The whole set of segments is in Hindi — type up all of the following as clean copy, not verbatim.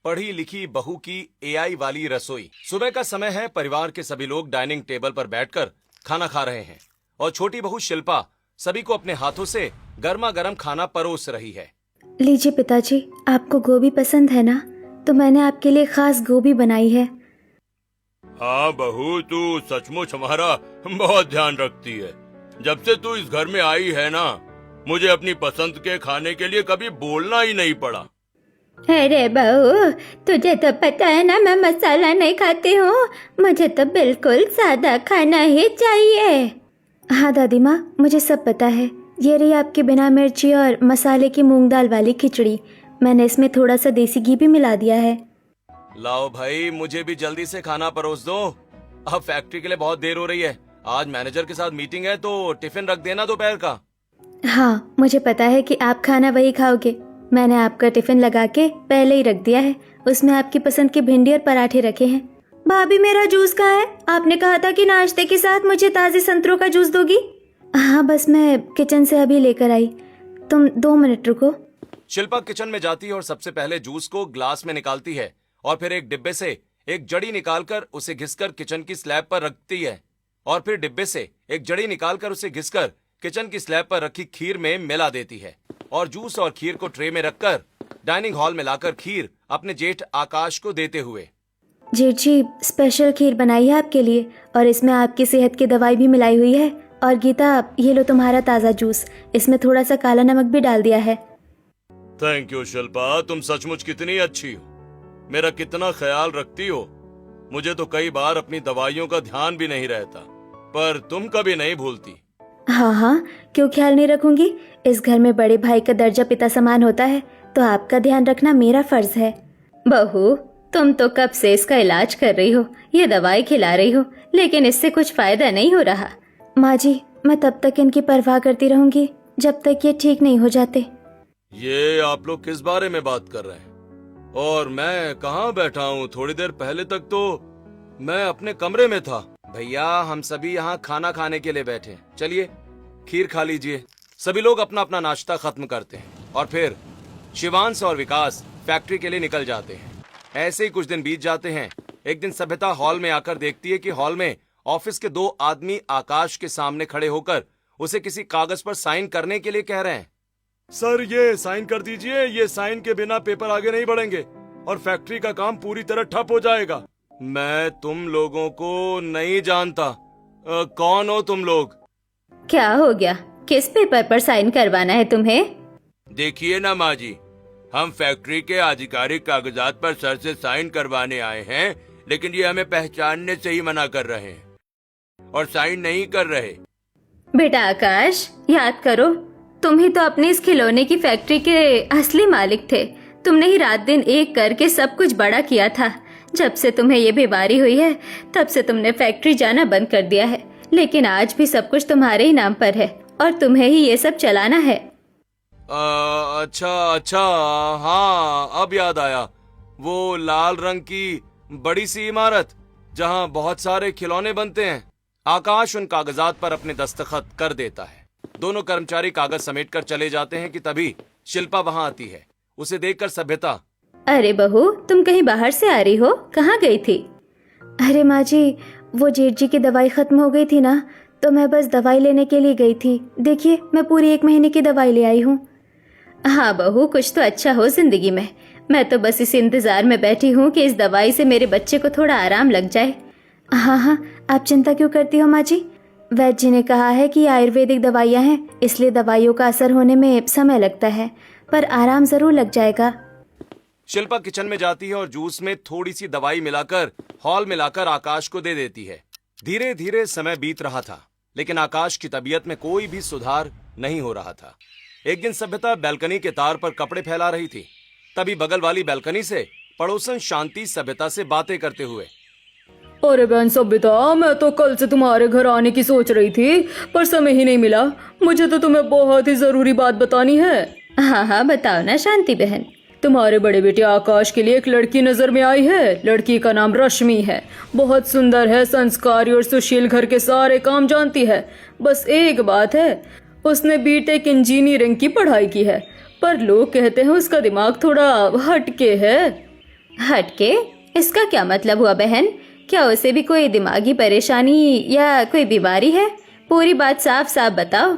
पढ़ी लिखी बहू की एआई वाली रसोई। सुबह का समय है, परिवार के सभी लोग डाइनिंग टेबल पर बैठकर खाना खा रहे हैं और छोटी बहू शिल्पा सभी को अपने हाथों से गर्मा गर्म खाना परोस रही है। लीजिए पिताजी, आपको गोभी पसंद है ना? तो मैंने आपके लिए खास गोभी बनाई है। हाँ बहू, तू सचमुच हमारा बहुत ध्यान रखती है। जब से तू इस घर में आई है ना, मुझे अपनी पसंद के खाने के लिए कभी बोलना ही नहीं पड़ा। अरे बहू, तुझे तो पता है ना मैं मसाला नहीं खाती हूँ। मुझे तो बिल्कुल सादा खाना ही चाहिए। हाँ दादी माँ, मुझे सब पता है। ये रही आपकी बिना मिर्ची और मसाले की मूंग दाल वाली खिचड़ी। मैंने इसमें थोड़ा सा देसी घी भी मिला दिया है। लाओ भाई, मुझे भी जल्दी से खाना परोस दो। अब फैक्ट्री के लिए बहुत देर हो रही है। आज मैनेजर के साथ मीटिंग है, तो टिफिन रख देना दोपहर का। हाँ, मुझे पता है कि आप खाना वही खाओगे। मैंने आपका टिफिन लगा के पहले ही रख दिया है। उसमें आपकी पसंद की भिंडी और पराठे रखे हैं। भाभी, मेरा जूस कहाँ है? आपने कहा था कि नाश्ते के साथ मुझे ताजे संतरों का जूस दोगी। हाँ, बस मैं किचन से अभी लेकर आई। तुम 2 मिनट रुको। शिल्पा किचन में जाती है और सबसे पहले जूस को ग्लास में निकालती है और फिर एक डिब्बे से एक जड़ी निकालकर उसे घिसकर किचन की स्लैब पर रखती है और फिर डिब्बे से एक जड़ी निकालकर उसे घिसकर किचन की स्लैब पर रखी खीर में मिला देती है और जूस और खीर को ट्रे में रखकर डाइनिंग हॉल में लाकर खीर अपने जेठ आकाश को देते हुए। जेठ जी, स्पेशल खीर बनाई है आपके लिए और इसमें आपकी सेहत की दवाई भी मिलाई हुई है। और गीता, ये लो तुम्हारा ताज़ा जूस। इसमें थोड़ा सा काला नमक भी डाल दिया है। थैंक यू शिल्पा, तुम सचमुच कितनी अच्छी हो। मेरा कितना ख्याल रखती हो। मुझे तो कई बार अपनी दवाइयों का ध्यान भी नहीं रहता, पर तुम कभी नहीं भूलती। हाँ हाँ, क्यों ख्याल नहीं रखूंगी। इस घर में बड़े भाई का दर्जा पिता समान होता है, तो आपका ध्यान रखना मेरा फर्ज है। बहू, तुम तो कब से इसका इलाज कर रही हो, ये दवाई खिला रही हो, लेकिन इससे कुछ फायदा नहीं हो रहा। माँ जी, मैं तब तक इनकी परवाह करती रहूंगी जब तक ये ठीक नहीं हो जाते। ये आप लोग किस बारे में बात कर रहे हैं? और मैं कहाँ बैठा हूँ? थोड़ी देर पहले तक तो मैं अपने कमरे में था। भैया, हम सभी यहाँ खाना खाने के लिए बैठे हैं। चलिए खीर खा लीजिए। सभी लोग अपना अपना नाश्ता खत्म करते हैं और फिर शिवांश और विकास फैक्ट्री के लिए निकल जाते हैं। ऐसे ही कुछ दिन बीत जाते हैं। एक दिन सभ्यता हॉल में आकर देखती है कि हॉल में ऑफिस के 2 आदमी आकाश के सामने खड़े होकर उसे किसी कागज पर साइन करने के लिए कह रहे हैं। सर, ये साइन कर दीजिए। ये साइन के बिना पेपर आगे नहीं बढ़ेंगे और फैक्ट्री का काम पूरी तरह ठप हो जाएगा। मैं तुम लोगों को नहीं जानता। कौन हो तुम लोग? क्या हो गया? किस पेपर पर साइन करवाना है तुम्हें? देखिए ना माँ जी, हम फैक्ट्री के आधिकारिक कागजात पर सर से साइन करवाने आए हैं, लेकिन ये हमें पहचानने से ही मना कर रहे हैं और साइन नहीं कर रहे। बेटा आकाश, याद करो, तुम ही तो अपनी इस खिलौने की फैक्ट्री के असली मालिक थे। तुमने ही रात दिन एक करके सब कुछ बड़ा किया था। जब से तुम्हें ये बीमारी हुई है, तब से तुमने फैक्ट्री जाना बंद कर दिया है। लेकिन आज भी सब कुछ तुम्हारे ही नाम पर है और तुम्हें ही ये सब चलाना है। अच्छा, हाँ, अब याद आया। वो लाल रंग की बड़ी सी इमारत जहाँ बहुत सारे खिलौने बनते हैं। आकाश उन कागजात पर अपने दस्तखत कर देता है। दोनों कर्मचारी कागज समेटकर चले जाते हैं कि तभी शिल्पा वहाँ आती है। उसे देखकर सभ्यता, अरे बहू, तुम कहीं बाहर से आ रही हो? कहाँ गई थी? अरे माँ जी, वो जेठ जी की दवाई खत्म हो गई थी ना, तो मैं बस दवाई लेने के लिए गई थी। देखिए, मैं पूरी 1 महीने की दवाई ले आई हूँ। हाँ बहू, कुछ तो अच्छा हो जिंदगी में। मैं तो बस इस इंतजार में बैठी हूँ कि इस दवाई से मेरे बच्चे को थोड़ा आराम लग जाए। हाँ हाँ, आप चिंता क्यों करती हो माँ जी? वैद्य जी ने कहा है कि आयुर्वेदिक दवाइयाँ हैं, इसलिए दवाइयों का असर होने में समय लगता है, पर आराम जरूर लग जाएगा। शिल्पा किचन में जाती है और जूस में थोड़ी सी दवाई मिलाकर हॉल में लाकर आकाश को दे देती है। धीरे धीरे समय बीत रहा था, लेकिन आकाश की तबीयत में कोई भी सुधार नहीं हो रहा था। एक दिन सभ्यता बैल्कनी के तार पर कपड़े फैला रही थी। तभी बगल वाली बैल्कनी से पड़ोसन शांति सभ्यता से बातें करते हुए, अरे बहन सभ्यता, मैं तो कल से तुम्हारे घर आने की सोच रही थी, पर समय ही नहीं मिला। मुझे तो तुम्हें बहुत ही जरूरी बात बतानी है। हाँ हाँ, बताओ ना शांति बहन। तुम्हारे बड़े बेटे आकाश के लिए एक लड़की नजर में आई है। लड़की का नाम रश्मि है। बहुत सुंदर है, संस्कारी और सुशील, घर के सारे काम जानती है। बस एक बात है, उसने बीटेक इंजीनियरिंग की पढ़ाई की है, पर लोग कहते हैं उसका दिमाग थोड़ा हटके है। हटके? इसका क्या मतलब हुआ बहन? क्या उसे भी कोई दिमागी परेशानी या कोई बीमारी है? पूरी बात साफ साफ बताओ।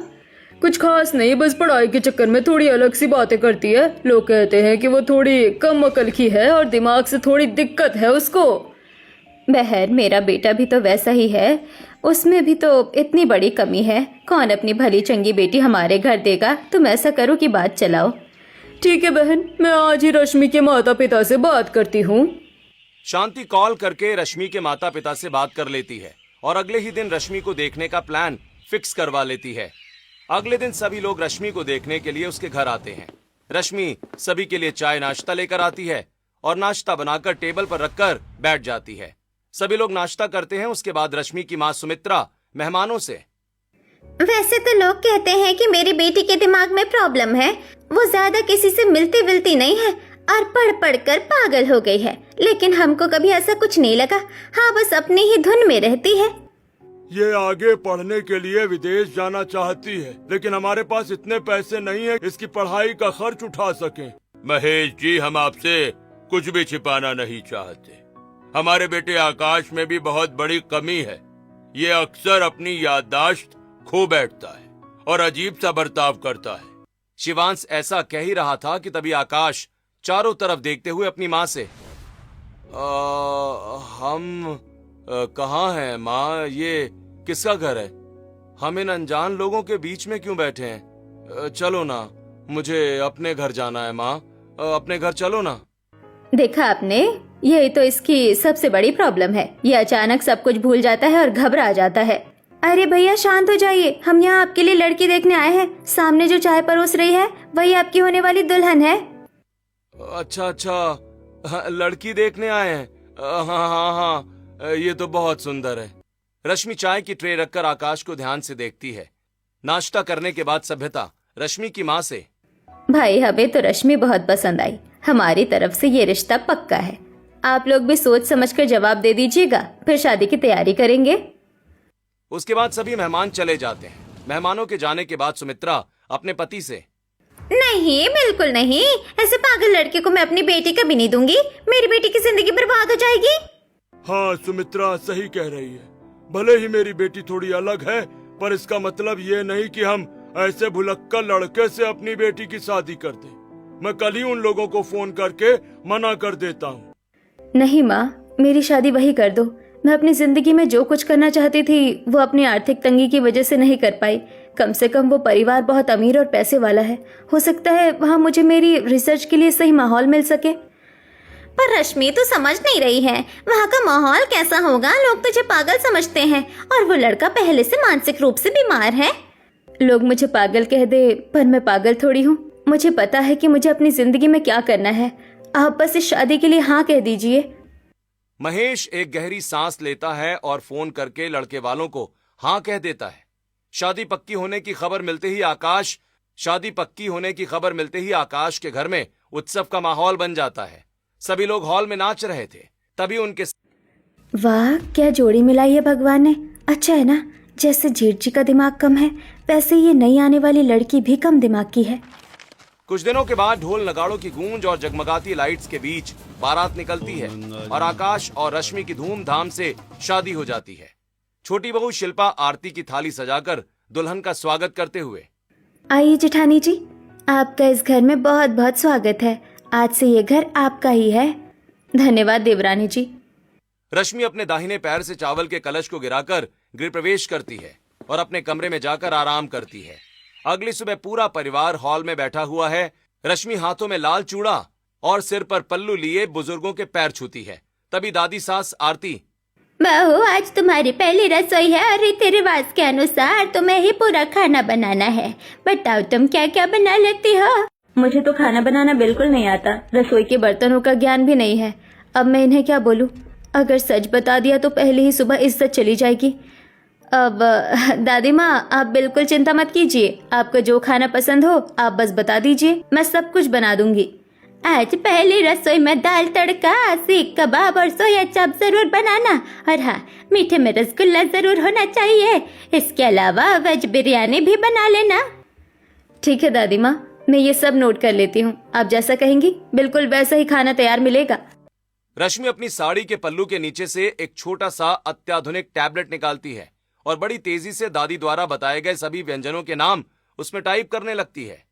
कुछ खास नहीं, बस पढ़ाई के चक्कर में थोड़ी अलग सी बातें करती है। लोग कहते हैं कि वो थोड़ी कम अकल की है और दिमाग से थोड़ी दिक्कत है उसको। बहन, मेरा बेटा भी तो वैसा ही है, उसमें भी तो इतनी बड़ी कमी है। कौन अपनी भली चंगी बेटी हमारे घर देगा? तुम ऐसा करो कि बात चलाओ। ठीक है बहन, मैं आज ही रश्मि के माता पिता से बात करती हूँ। शांति कॉल करके रश्मि के माता पिता से बात कर लेती है और अगले ही दिन रश्मि को देखने का प्लान फिक्स करवा लेती है। अगले दिन सभी लोग रश्मि को देखने के लिए उसके घर आते हैं। रश्मि सभी के लिए चाय नाश्ता लेकर आती है और नाश्ता बनाकर टेबल पर रखकर बैठ जाती है। सभी लोग नाश्ता करते हैं। उसके बाद रश्मि की माँ सुमित्रा मेहमानों से, वैसे तो लोग कहते हैं कि मेरी बेटी के दिमाग में प्रॉब्लम है। वो ज्यादा किसी से मिलती विलती नहीं है और पढ़ पढ़ कर पागल हो गई है, लेकिन हमको कभी ऐसा कुछ नहीं लगा। हाँ, बस अपनी ही धुन में रहती है। ये आगे पढ़ने के लिए विदेश जाना चाहती है, लेकिन हमारे पास इतने पैसे नहीं है इसकी पढ़ाई का खर्च उठा सकें। महेश जी, हम आपसे कुछ भी छिपाना नहीं चाहते। हमारे बेटे आकाश में भी बहुत बड़ी कमी है। ये अक्सर अपनी याददाश्त खो बैठता है और अजीब सा बर्ताव करता है। शिवांश ऐसा कह ही रहा था कि तभी आकाश चारों तरफ देखते हुए अपनी माँ से, हम कहाँ हैं माँ? ये किसका घर है? हम इन अनजान लोगों के बीच में क्यों बैठे हैं? चलो ना, मुझे अपने घर जाना है माँ, अपने घर चलो ना। देखा आपने, यही तो इसकी सबसे बड़ी प्रॉब्लम है। ये अचानक सब कुछ भूल जाता है और घबरा जाता है। अरे भैया शांत हो जाइए, हम यहाँ आपके लिए लड़की देखने आए हैं। सामने जो चाय परोस रही है वही आपकी होने वाली दुल्हन है। अच्छा अच्छा, लड़की देखने आए हैं? हाँ हाँ हाँ, ये तो बहुत सुंदर है। रश्मि चाय की ट्रे रखकर आकाश को ध्यान से देखती है। नाश्ता करने के बाद सभ्यता रश्मि की माँ से, भाई हमें तो रश्मि बहुत पसंद आई। हमारी तरफ से ये रिश्ता पक्का है। आप लोग भी सोच समझकर जवाब दे दीजिएगा, फिर शादी की तैयारी करेंगे। उसके बाद सभी मेहमान चले जाते हैं। मेहमानों के जाने के बाद सुमित्रा अपने पति से, नहीं, बिल्कुल नहीं। ऐसे पागल लड़के को मैं अपनी बेटी कभी नहीं दूंगी। मेरी बेटी की जिंदगी बर्बाद हो जाएगी। हाँ, सुमित्रा सही कह रही है। भले ही मेरी बेटी थोड़ी अलग है, पर इसका मतलब ये नहीं कि हम ऐसे भुलक्कड़ लड़के से अपनी बेटी की शादी कर दें। मैं कल ही उन लोगों को फोन करके मना कर देता हूँ। नहीं माँ, मेरी शादी वही कर दो। मैं अपनी जिंदगी में जो कुछ करना चाहती थी वो अपनी आर्थिक तंगी की वजह से नहीं कर पाई। कम से कम वो परिवार बहुत अमीर और पैसे वाला है। हो सकता है वहाँ मुझे मेरी रिसर्च के लिए सही माहौल मिल सके। पर रश्मि तो समझ नहीं रही है, वहाँ का माहौल कैसा होगा? लोग तुझे पागल समझते हैं और वो लड़का पहले से मानसिक रूप से बीमार है। लोग मुझे पागल कह दे, पर मैं पागल थोड़ी हूँ। मुझे पता है कि मुझे अपनी जिंदगी में क्या करना है। आप बस इस शादी के लिए हाँ कह दीजिए। महेश एक गहरी सांस लेता है और फोन करके लड़के वालों को हाँ कह देता है। शादी पक्की होने की खबर मिलते ही आकाश के घर में उत्सव का माहौल बन जाता है। सभी लोग हॉल में नाच रहे थे। तभी उनके, वाह, क्या जोड़ी मिलाई है भगवान ने। अच्छा है ना, जैसे जेठ जी का दिमाग कम है वैसे ये नई आने वाली लड़की भी कम दिमाग की है। कुछ दिनों के बाद ढोल नगाड़ों की गूंज और जगमगाती लाइट्स के बीच बारात निकलती है और आकाश और रश्मि की धूमधाम से शादी हो जाती है। छोटी बहू शिल्पा आरती की थाली सजाकर दुल्हन का स्वागत करते हुए, आइए जेठानी जी, आपका इस घर में बहुत बहुत स्वागत है। आज से ये घर आपका ही है। धन्यवाद देवरानी जी। रश्मि अपने दाहिने पैर से चावल के कलश को गिराकर गृह प्रवेश करती है और अपने कमरे में जाकर आराम करती है। अगली सुबह पूरा परिवार हॉल में बैठा हुआ है। रश्मि हाथों में लाल चूड़ा और सिर पर पल्लू लिए बुजुर्गों के पैर छूती है। तभी दादी सास आरती, बहू, आज तुम्हारी पहली रसोई है और रीति रिवाज के अनुसार तुम्हें ही पूरा खाना बनाना है। बताओ तुम क्या क्या बना लेती हो? मुझे तो खाना बनाना बिल्कुल नहीं आता। रसोई के बर्तनों का ज्ञान भी नहीं है। अब मैं इन्हें क्या बोलूं? अगर सच बता दिया तो पहले ही सुबह इज्जत चली जाएगी। अब दादी माँ, आप बिल्कुल चिंता मत कीजिए। आपको जो खाना पसंद हो आप बस बता दीजिए, मैं सब कुछ बना दूंगी। आज पहली रसोई में दाल तड़का, सीख कबाब और सोया चाप जरूर बनाना। और हाँ, मीठे में रसगुल्ला जरूर होना चाहिए। इसके अलावा वेज बिरयानी भी बना लेना। ठीक है दादी माँ, मैं ये सब नोट कर लेती हूँ। आप जैसा कहेंगी बिल्कुल वैसा ही खाना तैयार मिलेगा। रश्मि अपनी साड़ी के पल्लू के नीचे से एक छोटा सा अत्याधुनिक टैबलेट निकालती है और बड़ी तेजी से दादी द्वारा बताए गए सभी व्यंजनों के नाम उसमें टाइप करने लगती है।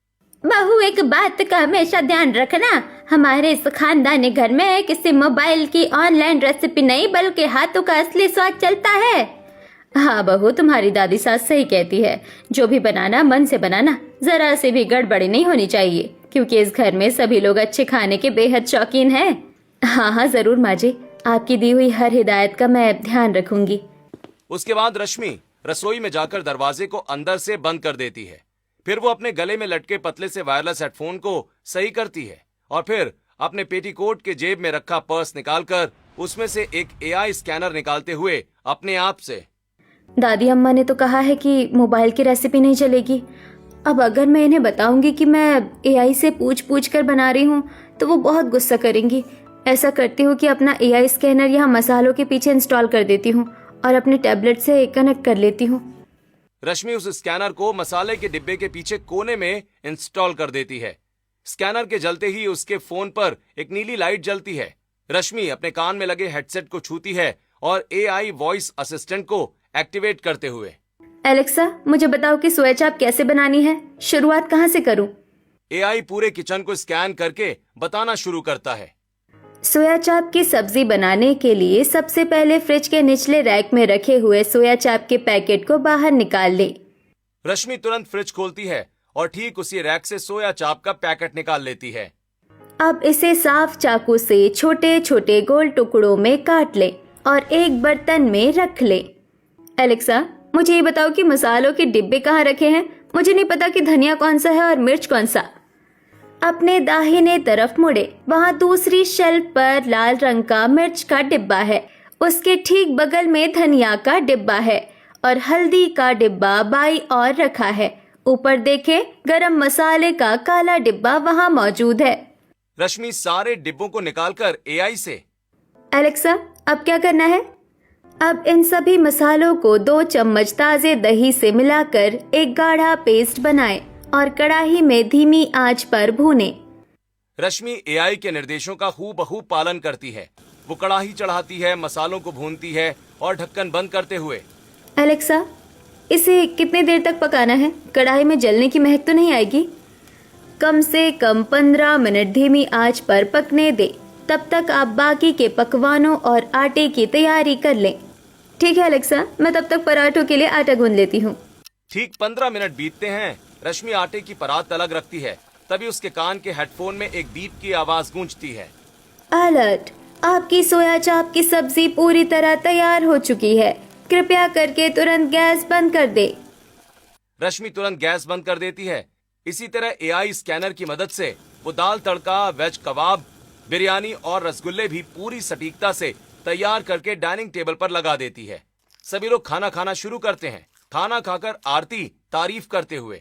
बहू, एक बात का हमेशा ध्यान रखना, हमारे इस खानदानी घर में किसी मोबाइल की ऑनलाइन रेसिपी नहीं बल्कि हाथों का असली स्वाद चलता है। हाँ बहू, तुम्हारी दादी सास सही कहती है, जो भी बनाना मन से बनाना, जरा से भी गड़बड़ी नहीं होनी चाहिए, क्योंकि इस घर में सभी लोग अच्छे खाने के बेहद शौकीन हैं। हाँ हाँ जरूर माँ जी, आपकी दी हुई हर हिदायत का मैं ध्यान रखूंगी। उसके बाद रश्मि रसोई में जाकर दरवाजे को अंदर से बंद कर देती है। फिर वो अपने गले में लटके पतले से वायरलेस हेडफोन को सही करती है और फिर अपने पेटीकोट के जेब में रखा पर्स निकालकर उसमें से एक एआई स्कैनर निकालते हुए अपने आप से, दादी अम्मा ने तो कहा है कि मोबाइल की रेसिपी नहीं चलेगी। अब अगर मैं इन्हें बताऊंगी कि मैं एआई से पूछ पूछ कर बना रही हूँ तो वो बहुत गुस्सा करेंगी। ऐसा करती हूँ कि अपना एआई स्कैनर यहाँ मसालों के पीछे इंस्टॉल कर देती हूँ और अपने टैबलेट से कनेक्ट कर लेती हूँ। रश्मि उस स्कैनर को मसाले के डिब्बे के पीछे कोने में इंस्टॉल कर देती है। स्कैनर के जलते ही उसके फोन पर एक नीली लाइट जलती है। रश्मि अपने कान में लगे हेडसेट को छूती है और एआई वॉइस असिस्टेंट को एक्टिवेट करते हुए, एलेक्सा, मुझे बताओ कि सोया चाप कैसे बनानी है, शुरुआत कहाँ से करूँ? एआई पूरे किचन को स्कैन करके बताना शुरू करता है। सोया चाप की सब्जी बनाने के लिए सबसे पहले फ्रिज के निचले रैक में रखे हुए सोया चाप के पैकेट को बाहर निकाल ले। रश्मि तुरंत फ्रिज खोलती है और ठीक उसी रैक से सोया चाप का पैकेट निकाल लेती है। अब इसे साफ चाकू से छोटे छोटे गोल टुकड़ों में काट ले और एक बर्तन में रख ले। एलेक्सा, मुझे ये बताओ कि मसालों के डिब्बे कहाँ रखे हैं? मुझे नहीं पता कि धनिया कौन सा है और मिर्च कौन सा। अपने दाहिने तरफ मुड़े, वहाँ दूसरी शेल्फ पर लाल रंग का मिर्च का डिब्बा है, उसके ठीक बगल में धनिया का डिब्बा है और हल्दी का डिब्बा बाईं ओर रखा है। ऊपर देखे, गरम मसाले का काला डिब्बा वहाँ मौजूद है। रश्मि सारे डिब्बों को निकालकर एआई से, एलेक्सा, अब क्या करना है? अब इन सभी मसालों को 2 चम्मच ताजे दही से मिलाकर एक गाढ़ा पेस्ट बनाएं और कढ़ाई में धीमी आंच पर भूनें। रश्मि एआई के निर्देशों का हूबहू पालन करती है। वो कढ़ाई चढ़ाती है, मसालों को भूनती है और ढक्कन बंद करते हुए, एलेक्सा, इसे कितनी देर तक पकाना है? कढ़ाई में जलने की महक तो नहीं आएगी? कम से कम 15 मिनट धीमी आंच पर पकने दे। तब तक आप बाकी के पकवानों और आटे की तैयारी कर लें। ठीक है एलेक्सा, मैं तब तक पराठों के लिए आटा गूंद लेती हूँ। ठीक 15 मिनट बीतते हैं। रश्मि आटे की परात अलग रखती है। तभी उसके कान के हेडफोन में एक बीप की आवाज गूंजती है। अलर्ट! आपकी सोया चाप की सब्जी पूरी तरह तैयार हो चुकी है। कृपया करके तुरंत गैस बंद कर दे। रश्मि तुरंत गैस बंद कर देती है। इसी तरह एआई स्कैनर की मदद से वो दाल तड़का, वेज कबाब, बिरयानी और रसगुल्ले भी पूरी सटीकता से तैयार करके डाइनिंग टेबल पर लगा देती है। सभी लोग खाना खाना शुरू करते हैं, खाना खाकर आरती तारीफ करते हुए।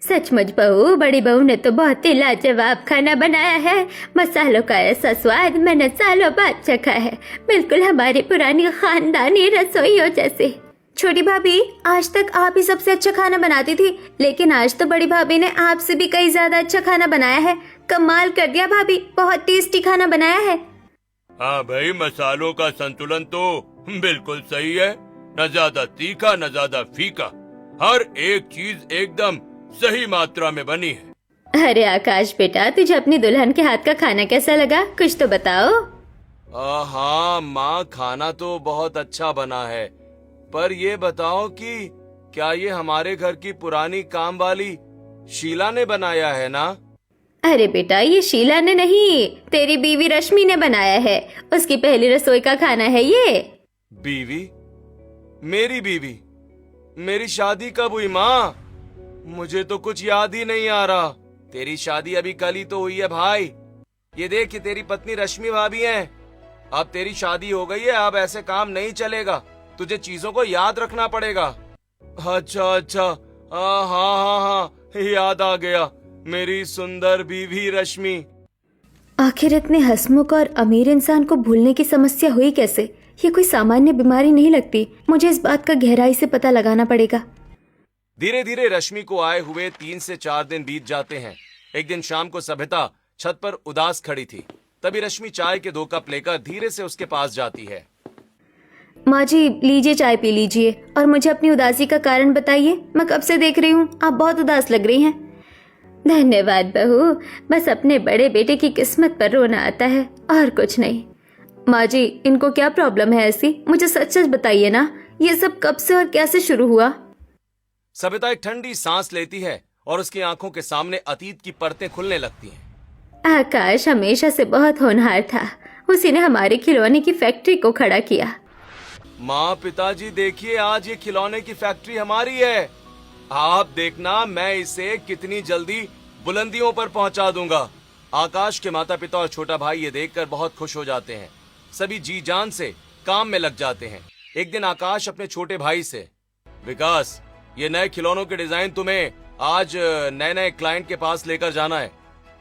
सचमुच बहू, बड़ी बहू ने तो बहुत ही लाजवाब खाना बनाया है। मसालों का ऐसा स्वाद मैंने सालों बाद चखा है, बिल्कुल हमारी पुरानी खानदानी रसोइयों जैसे। छोटी भाभी, आज तक आप ही सबसे अच्छा खाना बनाती थी, लेकिन आज तो बड़ी भाभी ने आपसे भी कई ज्यादा अच्छा खाना बनाया है। कमाल कर दिया भाभी, बहुत टेस्टी खाना बनाया है। हाँ भाई, मसालों का संतुलन तो बिल्कुल सही है, न ज्यादा तीखा न ज्यादा फीका, हर एक चीज एकदम सही मात्रा में बनी है। अरे आकाश बेटा, तुझे अपनी दुल्हन के हाथ का खाना कैसा लगा? कुछ तो बताओ। हाँ माँ, खाना तो बहुत अच्छा बना है, पर ये बताओ कि क्या ये हमारे घर की पुरानी काम वाली शीला ने बनाया है ना? अरे बेटा, ये शीला ने नहीं, तेरी बीवी रश्मि ने बनाया है। उसकी पहली रसोई का खाना है ये। बीवी? मेरी बीवी? मेरी शादी कब हुई माँ? मुझे तो कुछ याद ही नहीं आ रहा। तेरी शादी अभी कल ही तो हुई है भाई। ये देख, ये तेरी पत्नी रश्मि भाभी हैं। अब तेरी शादी हो गई है, अब ऐसे काम नहीं चलेगा, तुझे चीजों को याद रखना पड़ेगा। अच्छा अच्छा, हाँ हाँ हाँ, याद आ गया, मेरी सुंदर बीवी रश्मि। आखिर इतने हंसमुख और अमीर इंसान को भूलने की समस्या हुई कैसे? ये कोई सामान्य बीमारी नहीं लगती। मुझे इस बात का गहराई से पता लगाना पड़ेगा। धीरे धीरे रश्मि को आए हुए 3 से 4 दिन बीत जाते हैं। एक दिन शाम को सभिता छत पर उदास खड़ी थी। तभी रश्मि चाय के 2 कप लेकर धीरे से उसके पास जाती है। माँ जी लीजिए, चाय पी लीजिए और मुझे अपनी उदासी का कारण बताइए। मैं कब से देख रही हूँ आप बहुत उदास लग रही हैं। धन्यवाद बहू, बस अपने बड़े बेटे की किस्मत पर रोना आता है और कुछ नहीं। माँ जी इनको क्या प्रॉब्लम है ऐसी, मुझे सच सच बताइए ना, ये सब कब से और कैसे शुरू हुआ? सबिता एक ठंडी सांस लेती है और उसकी आंखों के सामने अतीत की परतें खुलने लगती हैं। आकाश हमेशा से बहुत होनहार था, उसी ने हमारे खिलौने की फैक्ट्री को खड़ा किया। माँ पिताजी देखिए, आज ये खिलौने की फैक्ट्री हमारी है। आप देखना मैं इसे कितनी जल्दी बुलंदियों पर पहुंचा दूंगा। आकाश के माता पिता और छोटा भाई ये देखकर बहुत खुश हो जाते हैं। सभी जी जान से काम में लग जाते हैं। एक दिन आकाश अपने छोटे भाई से, विकास ये नए खिलौनों के डिजाइन तुम्हें आज नए नए क्लाइंट के पास लेकर जाना है,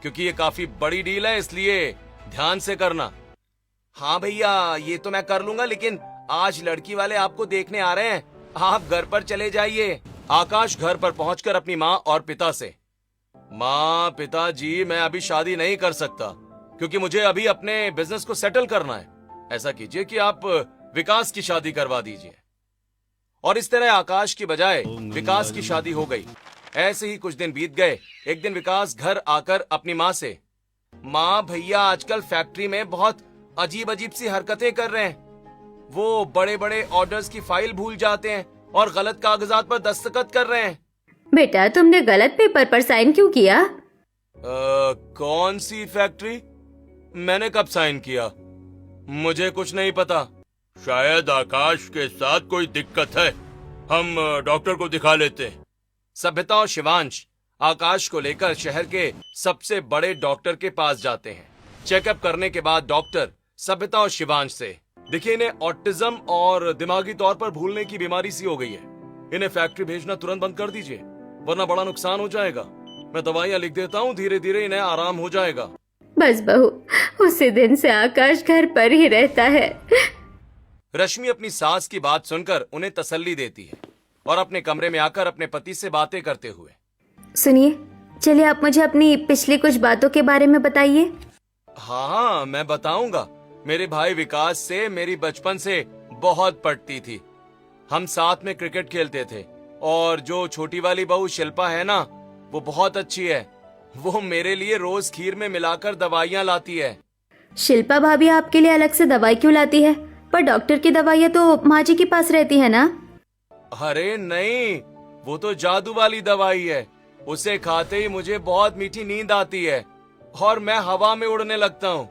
क्योंकि ये काफी बड़ी डील है, इसलिए ध्यान से करना। हाँ भैया ये तो मैं कर लूंगा, लेकिन आज लड़की वाले आपको देखने आ रहे हैं, आप घर पर चले जाइए। आकाश घर पर पहुंचकर अपनी माँ और पिता से, माँ पिताजी मैं अभी शादी नहीं कर सकता, क्योंकि मुझे अभी अपने बिजनेस को सेटल करना है। ऐसा कीजिए कि आप विकास की शादी करवा दीजिए। और इस तरह आकाश की बजाय विकास की शादी हो गई। ऐसे ही कुछ दिन बीत गए। एक दिन विकास घर आकर अपनी माँ से, माँ भैया आजकल फैक्ट्री में बहुत अजीब अजीब सी हरकतें कर रहे हैं। वो बड़े बड़े ऑर्डर्स की फाइल भूल जाते हैं और गलत कागजात पर दस्तखत कर रहे हैं। बेटा तुमने गलत पेपर पर साइन क्यों किया? कौन सी फैक्ट्री? मैंने कब साइन किया? मुझे कुछ नहीं पता। शायद आकाश के साथ कोई दिक्कत है, हम डॉक्टर को दिखा लेते हैं। सभ्यता और शिवांश आकाश को लेकर शहर के सबसे बड़े डॉक्टर के पास जाते हैं। चेकअप करने के बाद डॉक्टर सभ्यता और शिवांश से, देखिए इन्हें ऑटिज्म और दिमागी तौर पर भूलने की बीमारी सी हो गई है। इन्हें फैक्ट्री भेजना तुरंत बंद कर दीजिए, वरना बड़ा नुकसान हो जाएगा। मैं दवाइयाँ लिख देता हूँ, धीरे धीरे इन्हें आराम हो जाएगा। बस बहू, उसी दिन से आकाश घर पर ही रहता है। रश्मि अपनी सास की बात सुनकर उन्हें तसल्ली देती है और अपने कमरे में आकर अपने पति से बातें करते हुए, सुनिए, चलिए आप मुझे अपनी पिछली कुछ बातों के बारे में बताइए। हाँ मैं बताऊंगा। मेरे भाई विकास से मेरी बचपन से बहुत पटती थी। हम साथ में क्रिकेट खेलते थे और जो छोटी वाली बहू शिल्पा है ना, वो बहुत अच्छी है। वो मेरे लिए रोज खीर में मिलाकर दवाइयाँ लाती है। शिल्पा भाभी आपके लिए अलग से दवाई क्यों लाती है? पर डॉक्टर की दवाइयाँ तो माँ जी के पास रहती है ना? अरे नहीं, वो तो जादू वाली दवाई है। उसे खाते ही मुझे बहुत मीठी नींद आती है और मैं हवा में उड़ने लगता हूँ।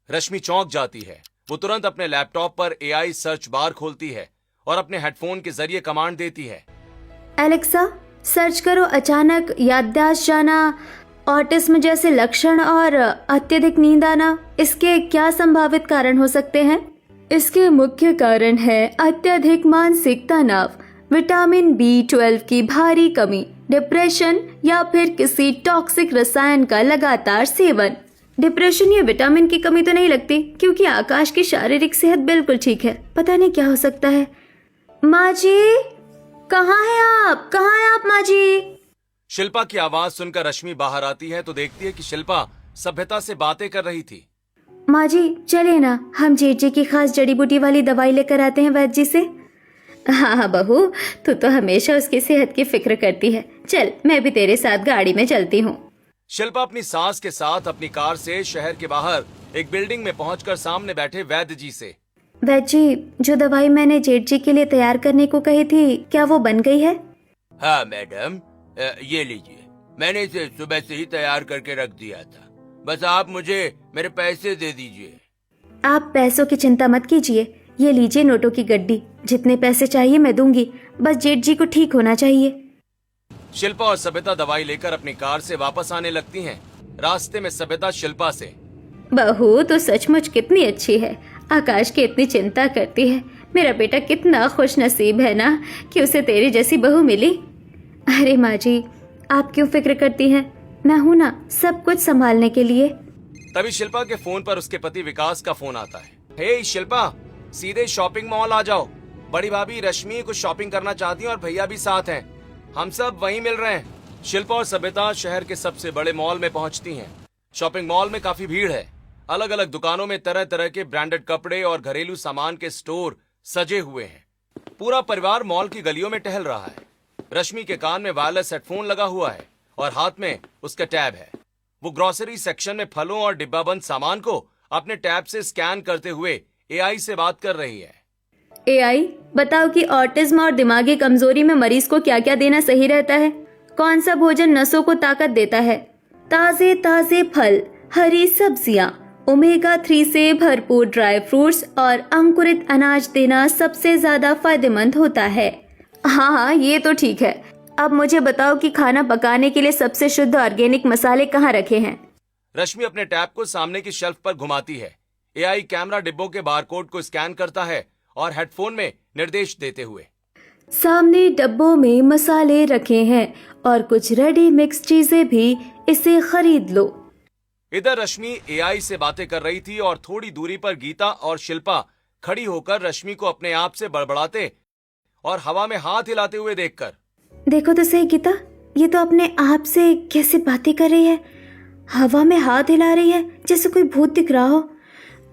रश्मि चौंक जाती है। वो तुरंत अपने लैपटॉप पर एआई सर्च बार खोलती है और अपने हेडफोन के जरिए कमांड देती है, एलेक्सा सर्च करो अचानक याददाश्त जाना, ऑटिज्म जैसे लक्षण और अत्यधिक नींद आना। इसके क्या संभावित कारण हो सकते हैं? इसके मुख्य कारण है अत्यधिक मानसिक तनाव, विटामिन B12 की भारी कमी, डिप्रेशन या फिर किसी टॉक्सिक रसायन का लगातार सेवन। डिप्रेशन या विटामिन की कमी तो नहीं लगती, क्योंकि आकाश की शारीरिक सेहत बिल्कुल ठीक है। पता नहीं क्या हो सकता है। माँ जी कहाँ हैं आप? कहाँ हैं आप माँ जी? शिल्पा की आवाज सुनकर रश्मि बाहर आती है तो देखती है कि शिल्पा सभ्यता से बातें कर रही थी। माँ जी चले ना, हम जेठ जी की खास जड़ी बूटी वाली दवाई लेकर आते हैं वैद्य जी से। हाँ हाँ बहू, तू तो हमेशा उसकी सेहत की फिक्र करती है। चल मैं भी तेरे साथ गाड़ी में चलती हूँ। शिल्पा अपनी सास के साथ अपनी कार से शहर के बाहर एक बिल्डिंग में पहुंचकर सामने बैठे वैद्य जी से, वैद्य जी जो दवाई मैंने जेठ जी के लिए तैयार करने को कही थी, क्या वो बन गई है? हाँ मैडम, ये लीजिए, मैंने इसे सुबह से ही तैयार करके रख दिया था। बस आप मुझे मेरे पैसे दे दीजिए। आप पैसों की चिंता मत कीजिए, ये लीजिए नोटों की गड्डी। जितने पैसे चाहिए मैं दूंगी, बस जेठ जी को ठीक होना चाहिए। शिल्पा और सभ्यता दवाई लेकर अपनी कार से वापस आने लगती हैं। रास्ते में सभ्यता शिल्पा से, बहू तो सचमुच कितनी अच्छी है, आकाश की इतनी चिंता करती है। मेरा बेटा कितना खुश नसीब है ना कि उसे तेरी जैसी बहू मिली। अरे माँ जी आप क्यों फिक्र करती हैं, मैं हूँ ना सब कुछ संभालने के लिए। तभी शिल्पा के फोन पर उसके पति विकास का फोन आता है। हे शिल्पा, सीधे शॉपिंग मॉल आ जाओ। बड़ी भाभी रश्मि कुछ शॉपिंग करना चाहती है और भैया भी साथ हैं। हम सब वहीं मिल रहे हैं। शिल्पा और सभ्यता शहर के सबसे बड़े मॉल में पहुंचती हैं। शॉपिंग मॉल में काफी भीड़ है। अलग अलग दुकानों में तरह तरह के ब्रांडेड कपड़े और घरेलू सामान के स्टोर सजे हुए हैं। पूरा परिवार मॉल की गलियों में टहल रहा है। रश्मि के कान में वायरलेस हेडफोन लगा हुआ है और हाथ में उसका टैब है। वो ग्रोसरी सेक्शन में फलों और डिब्बाबंद सामान को अपने टैब से स्कैन करते हुए एआई से बात कर रही है। एआई, बताओ कि ऑटिज्म और दिमागी कमजोरी में मरीज को क्या क्या देना सही रहता है? कौन सा भोजन नसों को ताकत देता है? ताजे ताजे फल, हरी सब्जियां, ओमेगा 3 से भरपूर ड्राई फ्रूट्स और अंकुरित अनाज देना सबसे ज्यादा फायदेमंद होता है। हाँ, ये तो ठीक है। अब मुझे बताओ कि खाना पकाने के लिए सबसे शुद्ध ऑर्गेनिक मसाले कहाँ रखे हैं? रश्मि अपने टैब को सामने की शेल्फ पर घुमाती है। एआई कैमरा डिब्बों के बारकोड को स्कैन करता है और हेडफोन में निर्देश देते हुए, सामने डब्बों में मसाले रखे हैं और कुछ रेडी मिक्स चीजें भी, इसे खरीद लो। इधर रश्मि एआई से बातें कर रही थी और थोड़ी दूरी पर गीता और शिल्पा खड़ी होकर रश्मि को अपने आप से बड़बड़ाते और हवा में हाथ हिलाते हुए देखकर, देखो तो सही गीता, ये तो अपने आप से कैसे बातें कर रही है, हवा में हाथ हिला रही है जैसे कोई भूत दिख रहा हो।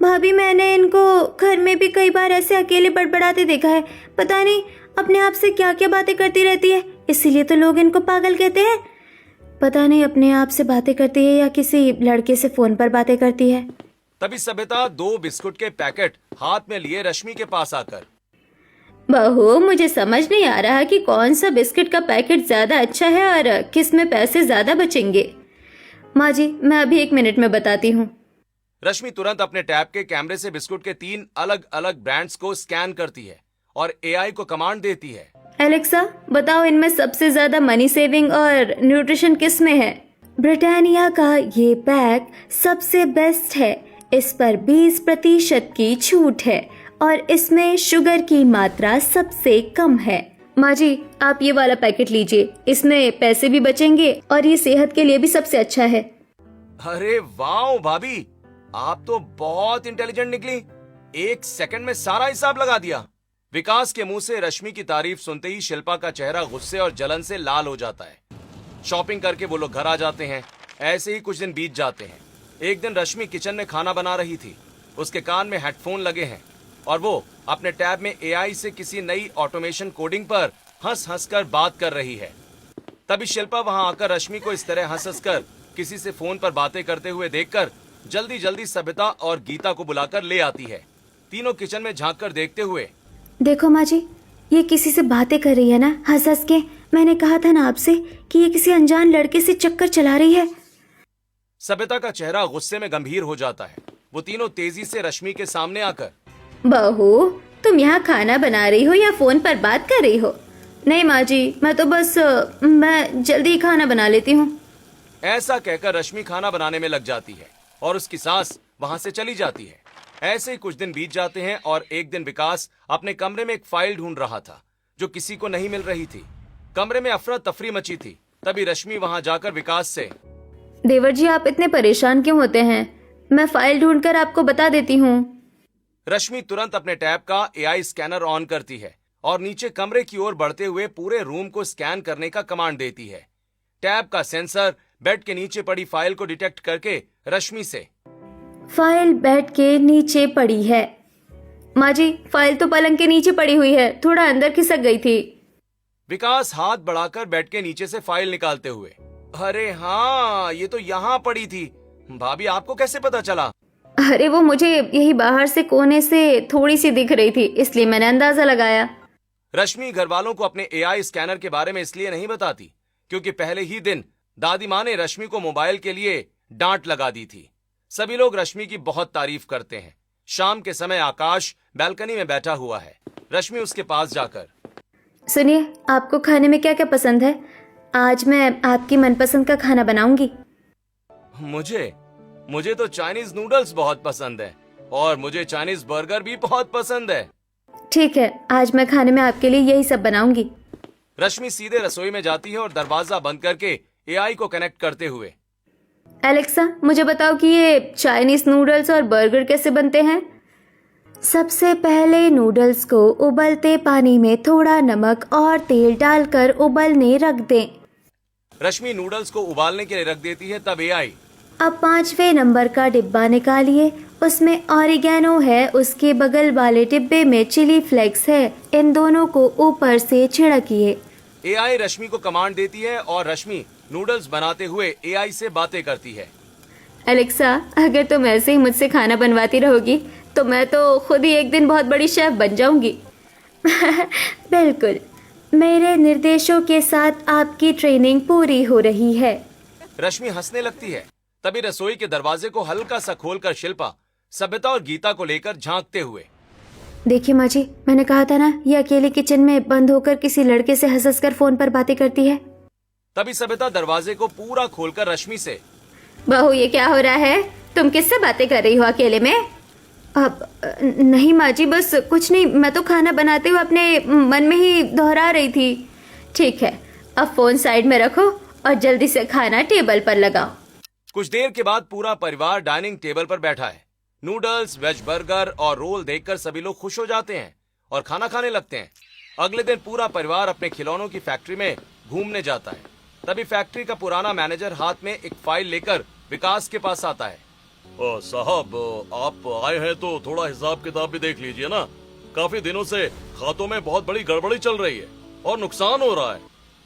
भाभी, मैंने इनको घर में भी कई बार ऐसे अकेले बड़बड़ाते देखा है। पता नहीं अपने आप से क्या क्या बातें करती रहती है, इसीलिए तो लोग इनको पागल कहते हैं। पता नहीं अपने आप से बातें करती है या किसी लड़के से फोन पर बातें करती है। तभी सबिता 2 बिस्कुट के पैकेट हाथ में लिए रश्मि के पास आकर, बहू, मुझे समझ नहीं आ रहा कि कौन सा बिस्किट का पैकेट ज्यादा अच्छा है और किस में पैसे ज्यादा बचेंगे। माँ जी, मैं अभी 1 मिनट में बताती हूँ। रश्मि तुरंत अपने टैब के कैमरे से बिस्कुट के 3 अलग अलग ब्रांड्स को स्कैन करती है और एआई को कमांड देती है, एलेक्सा, बताओ इनमें सबसे ज्यादा मनी सेविंग और न्यूट्रिशन किस में है? ब्रिटानिया का ये पैक सबसे बेस्ट है। इस पर 20% की छूट है और इसमें शुगर की मात्रा सबसे कम है। माँ जी, आप ये वाला पैकेट लीजिए, इसमें पैसे भी बचेंगे और ये सेहत के लिए भी सबसे अच्छा है। अरे वाह भाभी, आप तो बहुत इंटेलिजेंट निकली। 1 सेकंड में सारा हिसाब लगा दिया। विकास के मुंह से रश्मि की तारीफ सुनते ही शिल्पा का चेहरा गुस्से और जलन से लाल हो जाता है। शॉपिंग करके वो लोग घर आ जाते हैं। ऐसे ही कुछ दिन बीत जाते हैं। एक दिन रश्मि किचन में खाना बना रही थी। उसके कान में हेडफोन लगे हैं और वो अपने टैब में एआई से किसी नई ऑटोमेशन कोडिंग पर हंस हंस कर बात कर रही है। तभी शिल्पा वहां आकर रश्मि को इस तरह हंस हंस कर किसी से फोन पर बातें करते हुए देखकर जल्दी जल्दी सबिता और गीता को बुलाकर ले आती है। तीनों किचन में झांक कर देखते हुए, देखो माँ जी, ये किसी से बातें कर रही है ना, हंस हंस के। मैंने कहा था ना आपसे कि ये किसी अनजान लड़के से चक्कर चला रही है। सबिता का चेहरा गुस्से में गंभीर हो जाता है। वो तीनों तेजी से रश्मि के सामने आकर, बहू, तुम यहाँ खाना बना रही हो या फोन पर बात कर रही हो? नहीं माँ जी, मैं तो बस मैं जल्दी खाना बना लेती हूँ। ऐसा कहकर रश्मि खाना बनाने में लग जाती है और उसकी सास वहां से चली जाती है। ऐसे ही कुछ दिन बीत जाते हैं और एक दिन विकास अपने कमरे में एक फाइल ढूंढ रहा था जो किसी को नहीं मिल रही थी। कमरे में अफरा तफरी मची थी। तभी रश्मि वहां जाकर विकास से, देवर जी, आप इतने परेशान क्यों होते हैं? मैं फाइल ढूंढकर आपको बता देती हूँ। रश्मि तुरंत अपने टैब का एआई स्कैनर ऑन करती है और नीचे कमरे की ओर बढ़ते हुए पूरे रूम को स्कैन करने का कमांड देती है। टैब का सेंसर बेड के नीचे पड़ी फाइल को डिटेक्ट करके रश्मि से, फाइल बेड के नीचे पड़ी है। माँ जी, फाइल तो पलंग के नीचे पड़ी हुई है, थोड़ा अंदर खिसक गई थी। विकास हाथ बढ़ाकर बेड के नीचे से फाइल निकालते हुए, अरे हाँ, ये तो यहाँ पड़ी थी। भाभी, आपको कैसे पता चला? अरे वो मुझे यही बाहर से कोने से थोड़ी सी दिख रही थी, इसलिए मैंने अंदाजा लगाया। रश्मि घर वालों को अपने एआई स्कैनर के बारे में इसलिए नहीं बताती क्योंकि पहले ही दिन दादी माँ ने रश्मि को मोबाइल के लिए डांट लगा दी थी। सभी लोग रश्मि की बहुत तारीफ करते हैं। शाम के समय आकाश बालकनी में बैठा हुआ है। रश्मि उसके पास जाकर, सुनिए, आपको खाने में क्या क्या पसंद है? आज मैं आपकी मनपसंद का खाना बनाऊंगी। मुझे तो चाइनीज नूडल्स बहुत पसंद है और मुझे चाइनीज बर्गर भी बहुत पसंद है। ठीक है, आज मैं खाने में आपके लिए यही सब बनाऊंगी। रश्मि सीधे रसोई में जाती है और दरवाजा बंद करके एआई को कनेक्ट करते हुए, एलेक्सा, मुझे बताओ कि ये चाइनीज नूडल्स और बर्गर कैसे बनते हैं? सबसे पहले नूडल्स को उबलते पानी में थोड़ा नमक और तेल डालकर उबलने रख दें। रश्मि नूडल्स को उबालने के लिए रख देती है। तब एआई, अब 5वें नंबर का डिब्बा निकालिए, उसमें ऑरिगेनो है, उसके बगल वाले डिब्बे में चिली फ्लेक्स है, इन दोनों को ऊपर से छिड़किए। एआई रश्मि को कमांड देती है और रश्मि नूडल्स बनाते हुए एआई से बातें करती है। एलेक्सा, अगर तुम ऐसे ही मुझसे खाना बनवाती रहोगी तो मैं तो खुद ही एक दिन बहुत बड़ी शेफ बन जाऊंगी। बिल्कुल, मेरे निर्देशों के साथ आपकी ट्रेनिंग पूरी हो रही है। रश्मि हंसने लगती है। तभी रसोई के दरवाजे को हल्का सा खोलकर शिल्पा सभ्यता और गीता को लेकर झांकते हुए। देखिए माँ जी, मैंने कहा था ना, ये अकेले किचन में बंद होकर किसी लड़के से हंस कर फोन पर बातें करती है। तभी सभ्यता दरवाजे को पूरा खोलकर रश्मि से, बहू ये क्या हो रहा है? तुम किससे बातें कर रही हो अकेले में? अब नहीं माँ जी, बस कुछ नहीं, मैं तो खाना बनाते हुए अपने मन में ही दोहरा रही थी। ठीक है, अब फोन साइड में रखो और जल्दी से खाना टेबल पर लगाओ। कुछ देर के बाद पूरा परिवार डाइनिंग टेबल पर बैठा है। नूडल्स, वेज बर्गर और रोल देखकर सभी लोग खुश हो जाते हैं और खाना खाने लगते हैं। अगले दिन पूरा परिवार अपने खिलौनों की फैक्ट्री में घूमने जाता है। तभी फैक्ट्री का पुराना मैनेजर हाथ में एक फाइल लेकर विकास के पास आता है। साहब, आप आए हैं तो थोड़ा हिसाब किताब भी देख लीजिए ना। काफी दिनों से खातों में बहुत बड़ी गड़बड़ी चल रही है और नुकसान हो रहा है।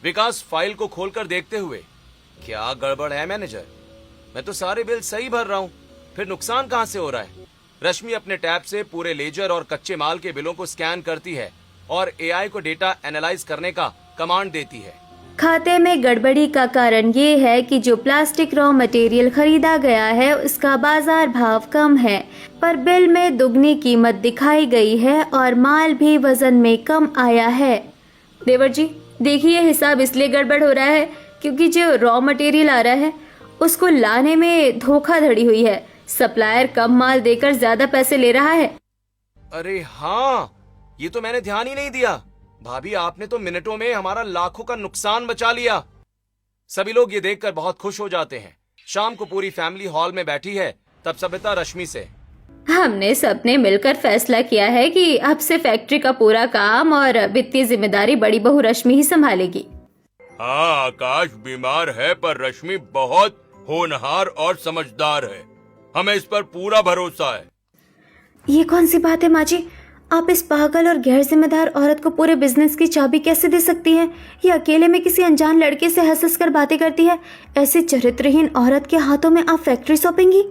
विकास फाइल को खोलकर देखते हुए, क्या गड़बड़ है मैनेजर? मैं तो सारे बिल सही भर रहा हूँ, फिर नुकसान कहाँ से हो रहा है? रश्मि अपने टैब से पूरे लेजर और कच्चे माल के बिलों को स्कैन करती है और एआई को डेटा एनालाइज करने का कमांड देती है। खाते में गड़बड़ी का कारण ये है कि जो प्लास्टिक रॉ मटेरियल खरीदा गया है उसका बाजार भाव कम है, पर बिल में दुगनी कीमत दिखाई गई है और माल भी वजन में कम आया है। देवर जी देखिए, हिसाब इसलिए गड़बड़ हो रहा है क्योंकि जो रॉ मटेरियल आ रहा है उसको लाने में धोखाधड़ी हुई है। सप्लायर कम माल देकर ज्यादा पैसे ले रहा है। अरे हाँ, ये तो मैंने ध्यान ही नहीं दिया। भाभी, आपने तो मिनटों में हमारा लाखों का नुकसान बचा लिया। सभी लोग ये देखकर बहुत खुश हो जाते हैं। शाम को पूरी फैमिली हॉल में बैठी है। तब सभ्यता रश्मि से, हमने सबने मिलकर फैसला किया है कि अब से फैक्ट्री का पूरा काम और वित्तीय जिम्मेदारी बड़ी बहू रश्मि ही संभालेगी। हाँ, आकाश बीमार है पर रश्मि बहुत होनहार और समझदार है। हमें इस पर पूरा भरोसा है। ये कौन सी बात है माँ जी? आप इस पागल और गैर जिम्मेदार औरत को पूरे बिजनेस की चाबी कैसे दे सकती हैं? ये अकेले में किसी अनजान लड़के से हंस हंस कर बातें करती है। ऐसी चरित्रहीन औरत के हाथों में आप फैक्ट्री सौंपेंगी?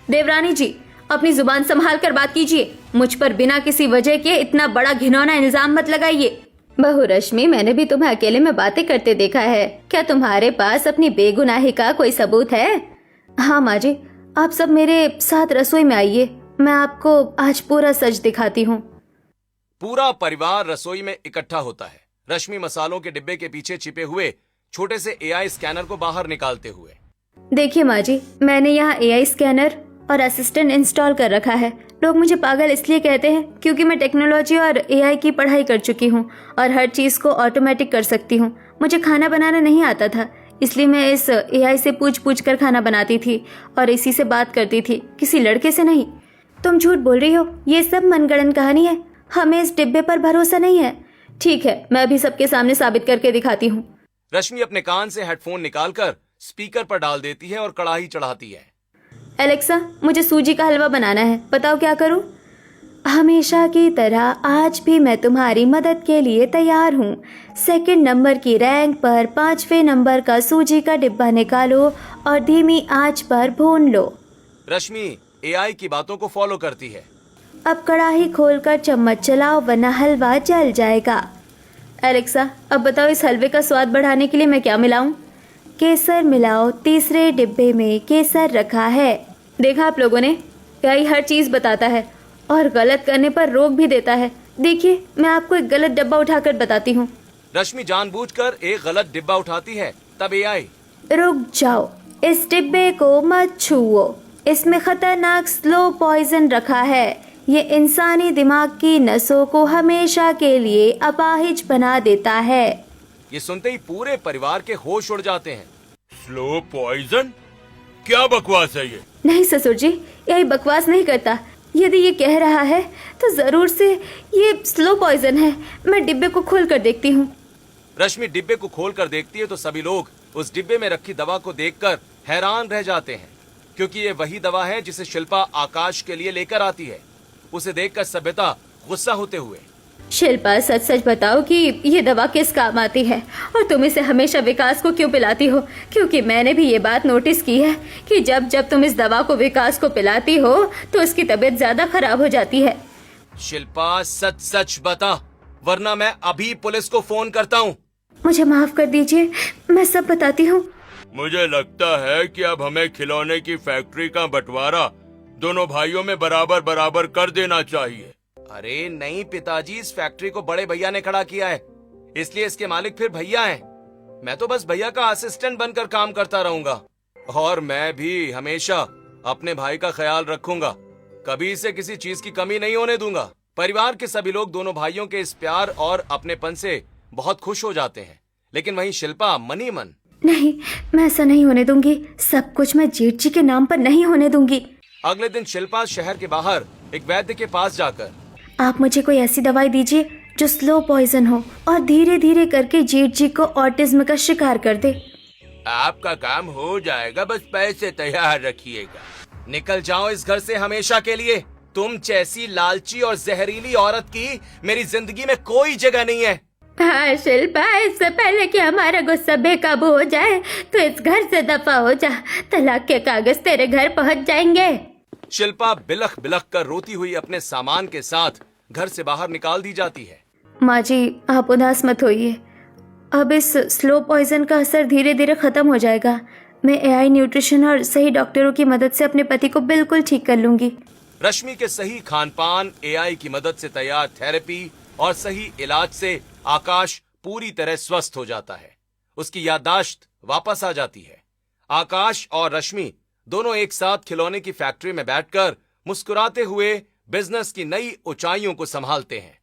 देवरानी जी, अपनी जुबान संभाल कर बात कीजिए। मुझ पर बिना किसी वजह के इतना बड़ा घिनौना इल्जाम मत लगाइए। बहू रश्मि, मैंने भी तुम्हें अकेले में बातें करते देखा है। क्या तुम्हारे पास अपनी बेगुनाही का कोई सबूत है? हाँ माँ जी, आप सब मेरे साथ रसोई में आइए, मैं आपको आज पूरा सच दिखाती हूँ। पूरा परिवार रसोई में इकट्ठा होता है। रश्मि मसालों के डिब्बे के पीछे छिपे हुए छोटे से एआई स्कैनर को बाहर निकालते हुए, देखिए माँ जी, मैंने यहाँ एआई स्कैनर और असिस्टेंट इंस्टॉल कर रखा है। लोग मुझे पागल इसलिए कहते हैं क्योंकि मैं टेक्नोलॉजी और एआई की पढ़ाई कर चुकी हूँ और हर चीज़ को ऑटोमेटिक कर सकती हूँ। मुझे खाना बनाना नहीं आता था, इसलिए मैं इस एआई से पूछ पूछ कर खाना बनाती थी और इसी से बात करती थी, किसी लड़के से नहीं। तुम झूठ बोल रही हो, ये सब मनगढ़ंत कहानी है। हमें इस डिब्बे पर भरोसा नहीं है। ठीक है, मैं अभी सबके सामने साबित करके दिखाती हूँ। रश्मि अपने कान से हेडफोन निकालकर स्पीकर पर डाल देती है और कढ़ाई चढ़ाती है। एलेक्सा, मुझे सूजी का हलवा बनाना है, बताओ क्या करूं? हमेशा की तरह आज भी मैं तुम्हारी मदद के लिए तैयार हूँ। 2nd नंबर की रैंक पर 5वें नंबर का सूजी का डिब्बा निकालो और धीमी आंच पर भून लो। रश्मि एआई की बातों को फॉलो करती है। अब कढ़ाई खोलकर चम्मच चलाओ वरना हलवा जल जाएगा। एलेक्सा, अब बताओ इस हलवे का स्वाद बढ़ाने के लिए मैं क्या मिलाऊं? केसर मिलाओ, 3रे डिब्बे में केसर रखा है। देखा आप लोगों ने, एआई हर चीज बताता है और गलत करने पर रोक भी देता है। देखिए, मैं आपको एक गलत डब्बा उठाकर बताती हूँ। रश्मि जानबूझकर एक गलत डिब्बा उठाती है। तब एआई, रुक जाओ, इस डिब्बे को मत छुओ, इसमें खतरनाक स्लो पॉइजन रखा है। ये इंसानी दिमाग की नसों को हमेशा के लिए अपाहिज बना देता है। ये सुनते ही पूरे परिवार के होश उड़ जाते हैं। Slow poison? क्या बकवास है ये? नहीं ससुर जी, यही बकवास नहीं करता। यदि ये कह रहा है तो जरूर से ये स्लो पॉइजन है। मैं डिब्बे को खोल कर देखती हूँ। रश्मि डिब्बे को खोल कर देखती है तो सभी लोग उस डिब्बे में रखी दवा को देखकर हैरान रह जाते हैं। क्योंकि ये वही दवा है जिसे शिल्पा आकाश के लिए लेकर आती है, उसे देखकर सभ्यता गुस्सा होते हुए। शिल्पा, सच सच बताओ कि ये दवा किस काम आती है और तुम इसे हमेशा विकास को क्यों पिलाती हो? क्योंकि मैंने भी ये बात नोटिस की है कि जब जब तुम इस दवा को विकास को पिलाती हो तो उसकी तबीयत ज्यादा खराब हो जाती है। शिल्पा, सच सच बता, वरना मैं अभी पुलिस को फोन करता हूँ। मुझे माफ कर दीजिए, मैं सब बताती हूँ। मुझे लगता है कि अब हमें खिलौने की फैक्ट्री का बंटवारा दोनों भाइयों में बराबर बराबर कर देना चाहिए। अरे नहीं पिताजी, इस फैक्ट्री को बड़े भैया ने खड़ा किया है, इसलिए इसके मालिक फिर भैया हैं। मैं तो बस भैया का असिस्टेंट बनकर काम करता रहूंगा और मैं भी हमेशा अपने भाई का ख्याल रखूंगा, कभी इसे किसी चीज की कमी नहीं होने दूंगा। परिवार के सभी लोग दोनों भाइयों के इस प्यार और अपनेपन से बहुत खुश हो जाते हैं, लेकिन वहीं शिल्पा मन ही मन। नहीं, मैं ऐसा नहीं होने दूंगी। सब कुछ मैं जेठ जी के नाम पर नहीं होने दूंगी। अगले दिन शिल्पा शहर के बाहर एक वैद्य के पास जाकर, आप मुझे कोई ऐसी दवाई दीजिए जो स्लो पॉइजन हो और धीरे धीरे करके जेठ जी को ऑटिज्म का शिकार कर दे। आपका काम हो जाएगा, बस पैसे तैयार रखिएगा। निकल जाओ इस घर से हमेशा के लिए। तुम जैसी लालची और जहरीली औरत की मेरी जिंदगी में कोई जगह नहीं है। हाँ शिल्पा, इससे पहले कि हमारा गुस्सा बेकाबू हो जाए तो इस घर से दफा हो जा। तलाक के कागज तेरे घर पहुंच जाएंगे। शिल्पा बिलख बिलख कर रोती हुई अपने सामान के साथ घर से बाहर निकाल दी जाती है। माँ जी, आप उदास मत होइए। अब इस स्लो पॉइजन का असर धीरे धीरे खत्म हो जाएगा। मैं एआई न्यूट्रिशन और सही डॉक्टरों की मदद से अपने पति को बिल्कुल ठीक कर लूंगी। रश्मि के सही खानपान, एआई की मदद से तैयार थेरेपी और सही इलाज से आकाश पूरी तरह स्वस्थ हो जाता है। उसकी याददाश्त वापस आ जाती है। आकाश और रश्मि दोनों एक साथ खिलौने की फैक्ट्री में बैठकर मुस्कुराते हुए बिजनेस की नई ऊंचाइयों को संभालते हैं।